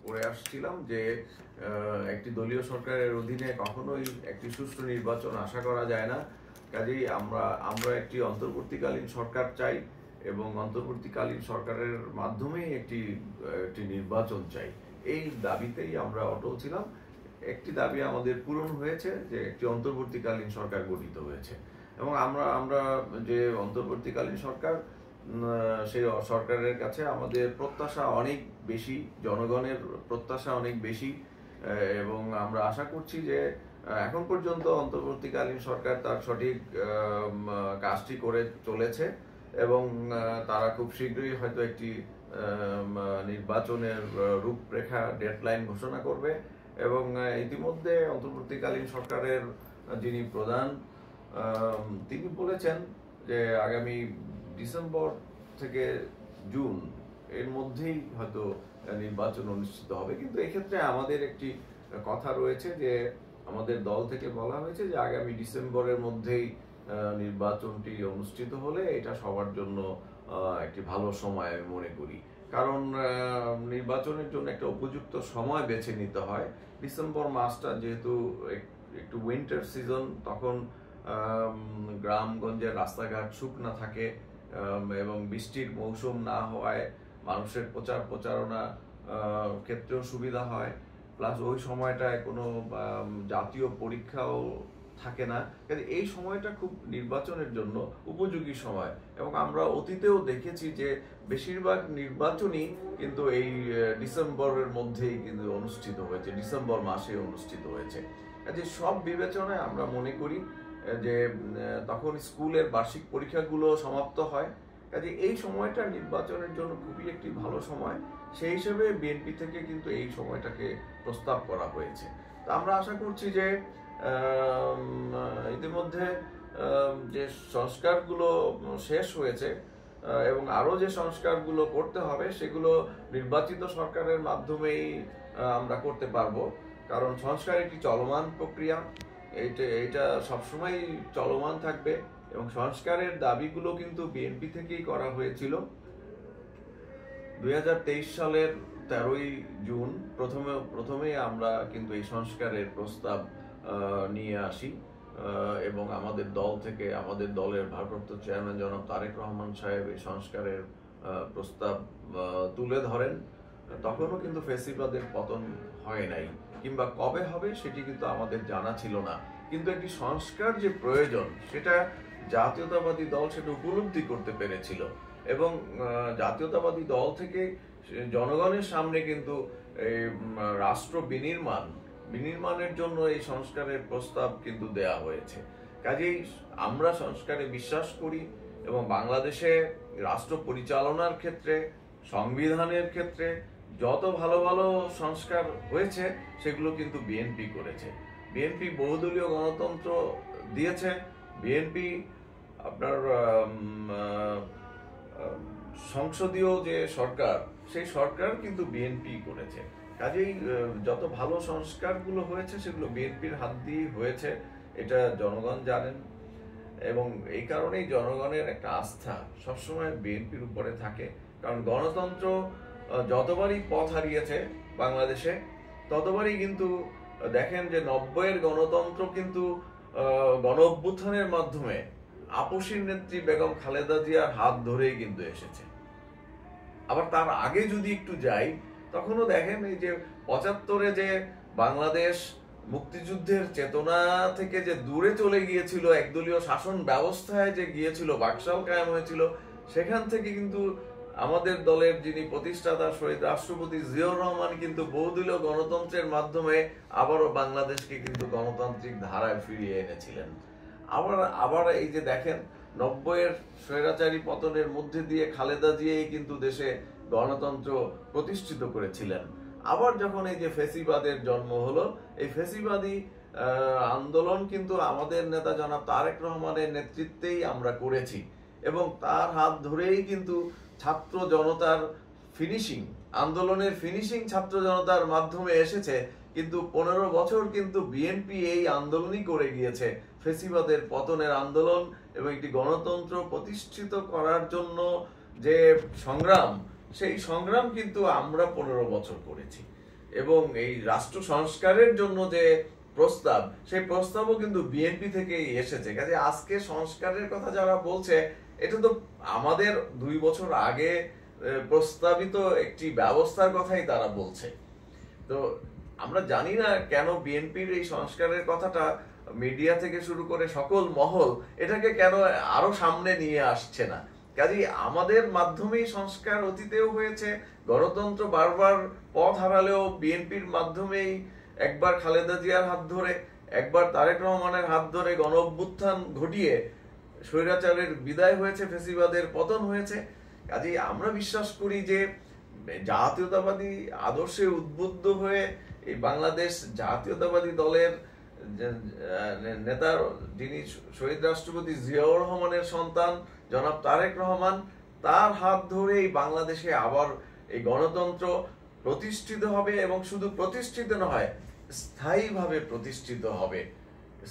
করে আসছিলাম যে একটি দলীয় সরকারের অধীনে কখনোই একটি সুষ্ঠু নির্বাচন আশা করা যায় না। কাজেই আমরা একটি অন্তর্বর্তীকালীন সরকার চাই এবং অন্তর্বর্তীকালীন সরকারের মাধ্যমেই একটি নির্বাচন চাই। এই দাবিতেই আমরা অটল ছিলাম। একটি দাবি আমাদের পূরণ হয়েছে, যে একটি অন্তর্বর্তীকালীন সরকার গঠিত হয়েছে এবং আমরা যে অন্তর্বর্তীকালীন সরকার, সেই সরকারের কাছে আমাদের প্রত্যাশা অনেক বেশি, জনগণের প্রত্যাশা অনেক বেশি এবং আমরা আশা করছি যে এখন পর্যন্ত অন্তর্বর্তীকালীন সরকার তার সঠিক কাজটি করে চলেছে এবং তারা খুব শীঘ্রই হয়তো একটি নির্বাচনের রূপরেখা ডেডলাইন ঘোষণা করবে এবং ইতিমধ্যে অন্তর্বর্তীকালীন সরকারের যিনি প্রধান, তিনি বলেছেন যে আগামী ডিসেম্বর থেকে জুন এর মধ্যেই হয়তো নির্বাচন অনুষ্ঠিত হবে। কিন্তু এক্ষেত্রে আমাদের একটি কথা রয়েছে যে আমাদের দল থেকে বলা হয়েছে যে আগামী ডিসেম্বরের মধ্যেই নির্বাচনটি অনুষ্ঠিত হলে এটা সবার জন্য একটি ভালো সময় আমি মনে করি। কারণ নির্বাচনের জন্য একটা উপযুক্ত সময় বেছে নিতে হয়। ডিসেম্বর মাসটা যেহেতু একটু উইন্টার সিজন, তখন গ্রামগঞ্জের রাস্তাঘাট শুকনা থাকে এবং বৃষ্টির মৌসুম না হওয়ায় মানুষের প্রচারণা ক্ষেত্রেও সুবিধা হয়। প্লাস ওই সময়টায় কোনো জাতীয় পরীক্ষাও থাকে না। এই সময়টা খুব নির্বাচনের জন্য উপযোগী সময় এবং আমরা অতীতেও দেখেছি যে বেশিরভাগ নির্বাচনই কিন্তু এই ডিসেম্বরের মধ্যেই কিন্তু অনুষ্ঠিত হয়েছে, ডিসেম্বর মাসে অনুষ্ঠিত হয়েছে। কাজে সব বিবেচনায় আমরা মনে করি যে তখন স্কুলের বার্ষিক পরীক্ষাগুলো সমাপ্ত হয়। কাজে এই সময়টা নির্বাচনের জন্য খুবই একটি ভালো সময়। সেই হিসেবে বিএনপি থেকে কিন্তু এই সময়টাকে প্রস্তাব করা হয়েছে। তা আমরা আশা করছি যে ইতিমধ্যে যে সংস্কারগুলো শেষ হয়েছে এবং আরো যে সংস্কারগুলো করতে হবে সেগুলো নির্বাচিত সরকারের মাধ্যমেই আমরা করতে পারবো। কারণ সংস্কার একটি চলমান প্রক্রিয়া, এটা সবসময় চলমান থাকবে এবং সংস্কারের দাবিগুলো কিন্তু বিএনপি থেকেই করা হয়েছিল। 2023 সালের 13ই জুন প্রথমে আমরা কিন্তু এই সংস্কারের প্রস্তাব নিয়ে আসি এবং আমাদের দল থেকে, আমাদের দলের ভারপ্রাপ্ত চেয়ারম্যান জনাব তারেক রহমান সাহেব এই সংস্কারের প্রস্তাব তুলে ধরেন। তখনও কিন্তু ফ্যাসিবাদের পতন হয় নাই, কিংবা কবে হবে সেটি কিন্তু আমাদের জানা ছিল না। কিন্তু একটি সংস্কার যে প্রয়োজন সেটা জাতীয়তাবাদী দল সেটা উপলব্ধি করতে পেরেছিল এবং জাতীয়তাবাদী দল থেকে জনগণের সামনে কিন্তু রাষ্ট্র বিনির্মাণের জন্য এই সংস্কারের প্রস্তাব কিন্তু দেয়া হয়েছে। কাজেই আমরা সংস্কারে বিশ্বাস করি এবং বাংলাদেশে রাষ্ট্র পরিচালনার ক্ষেত্রে, সংবিধানের ক্ষেত্রে যত ভালো ভালো সংস্কার হয়েছে সেগুলো কিন্তু বিএনপি করেছে। বিএনপি বহুদলীয় গণতন্ত্র দিয়েছে। বিএনপি আপনার সংসদীয় যে সরকার, সেই সরকার কিন্তু বিএনপি করেছে। কাজেই যত ভালো সংস্কারগুলো হয়েছে সেগুলো বিএনপির হাত দিয়ে হয়েছে, এটা জনগণ জানেন এবং এই কারণেই জনগণের একটা আস্থা সবসময় বিএনপির উপরে থাকে। কারণ গণতন্ত্র যতবারই পথ হারিয়েছে বাংলাদেশে, ততবারই কিন্তু দেখেন যে 90-এর গণতন্ত্র কিন্তু গণ অভ্যুত্থানের মাধ্যমে আপসীর নেত্রী বেগম খালেদা জিয়ার হাত ধরেই কিন্তু এসেছে। আবার তার আগে যদি একটু যাই, তখনও দেখেন এই যে 75-এ যে বাংলাদেশ মুক্তিযুদ্ধের চেতনা থেকে যে দূরে চলে গিয়েছিল, একদলীয় শাসন ব্যবস্থায় যে গিয়েছিল, বাকশাল কায়েম হয়েছিল, সেখান থেকে কিন্তু আমাদের দলের যিনি প্রতিষ্ঠাতা শহীদ রাষ্ট্রপতি জিয়াউর রহমান কিন্তু বহুদলীয় গণতন্ত্রের মাধ্যমে আবারও বাংলাদেশকে কিন্তু গণতান্ত্রিক ধারায় ফিরিয়ে এনেছিলেন। আবার এই যে দেখেন 90-এর স্বৈরাচারী পতনের মধ্যে দিয়ে খালেদা জিয়াই কিন্তু দেশে গণতন্ত্র প্রতিষ্ঠিত করেছিলেন। আবার যখন এই যে ফ্যাসিবাদের জন্ম হলো, এই ফ্যাসিবাদী আন্দোলন কিন্তু আমাদের নেতা জনাব তারেক রহমানের নেতৃত্বেই আমরা করেছি এবং তার হাত ধরেই কিন্তু ছাত্র জনতার আন্দোলনের ফিনিশিং ছাত্র জনতার মাধ্যমে এসেছে। কিন্তু 15 বছর কিন্তু বিএনপি এই আন্দোলনই করে গিয়েছে, ফ্যাসিবাদের পতনের আন্দোলন এবং একটি গণতন্ত্র প্রতিষ্ঠিত করার জন্য যে সংগ্রাম, সেই সংগ্রাম কিন্তু আমরা 15 বছর করেছি। এবং এই রাষ্ট্র সংস্কারের জন্য যে প্রস্তাব, সেই প্রস্তাবও কিন্তু বিএনপি থেকেই এসেছে। কাজে আজকে সংস্কারের কথা যারা বলছে, এটা তো আমাদের 2 বছর আগে প্রস্তাবিত একটি ব্যবস্থার কথাই তারা বলছে। তো আমরা জানি না কেন বিএনপির এই সংস্কারের কথাটা মিডিয়া থেকে শুরু করে সকল মহল এটাকে কেন আরো সামনে নিয়ে আসছে না। কাজেই আমাদের মাধ্যমেই সংস্কার অতীতেও হয়েছে, গণতন্ত্র বারবার পথ হারালেও বিএনপির মাধ্যমেই একবার খালেদা জিয়ার হাত ধরে, একবার তারেক রহমানের হাত ধরে গণ অভ্যুত্থান ঘটিয়ে স্বৈরাচারের বিদায় হয়েছে, ফ্যাসিবাদের পতন হয়েছে। কাজেই আমরা বিশ্বাস করি যে জাতীয়তাবাদী আদর্শে উদ্বুদ্ধ হয়ে এই বাংলাদেশ জাতীয়তাবাদী দলের নেতা, যিনি শহীদ রাষ্ট্রপতি জিয়াউর রহমানের সন্তান জনাব তারেক রহমান, তার হাত ধরেই বাংলাদেশে আবার এই গণতন্ত্র প্রতিষ্ঠিত হবে, এবং শুধু প্রতিষ্ঠিত নয়, স্থায়ীভাবে প্রতিষ্ঠিত হবে।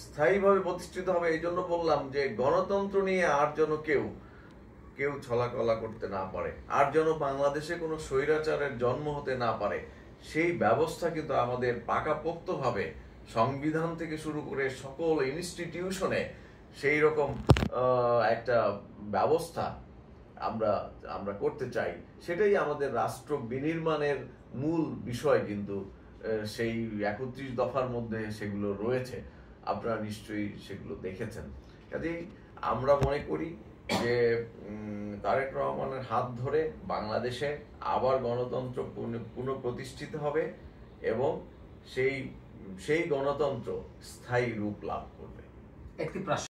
স্থায়ীভাবে প্রতিষ্ঠিত হবে এই জন্য বললাম যে গণতন্ত্র নিয়ে আর যেন কেউ ছলাকলা করতে না পারে, আর যেন বাংলাদেশে কোনো স্বৈরাচারের জন্ম হতে না পারে, সেই ব্যবস্থা কিন্তু আমাদের পাকাপোক্তভাবে সংবিধান থেকে শুরু করে সকল ইনস্টিটিউশনে সেই রকম একটা ব্যবস্থা আমরা করতে চাই। সেটাই আমাদের রাষ্ট্র বিনির্মাণের মূল বিষয়। কিন্তু সেই 31 দফার মধ্যে সেগুলো রয়েছে, আপনারা নিশ্চয়ই সেগুলো দেখেছেন। কাজেই আমরা মনে করি যে তারেক রহমানের হাত ধরে বাংলাদেশে আবার গণতন্ত্র পুনঃপ্রতিষ্ঠিত হবে, এবং সেই গণতন্ত্র স্থায়ী রূপ লাভ করবে। একটি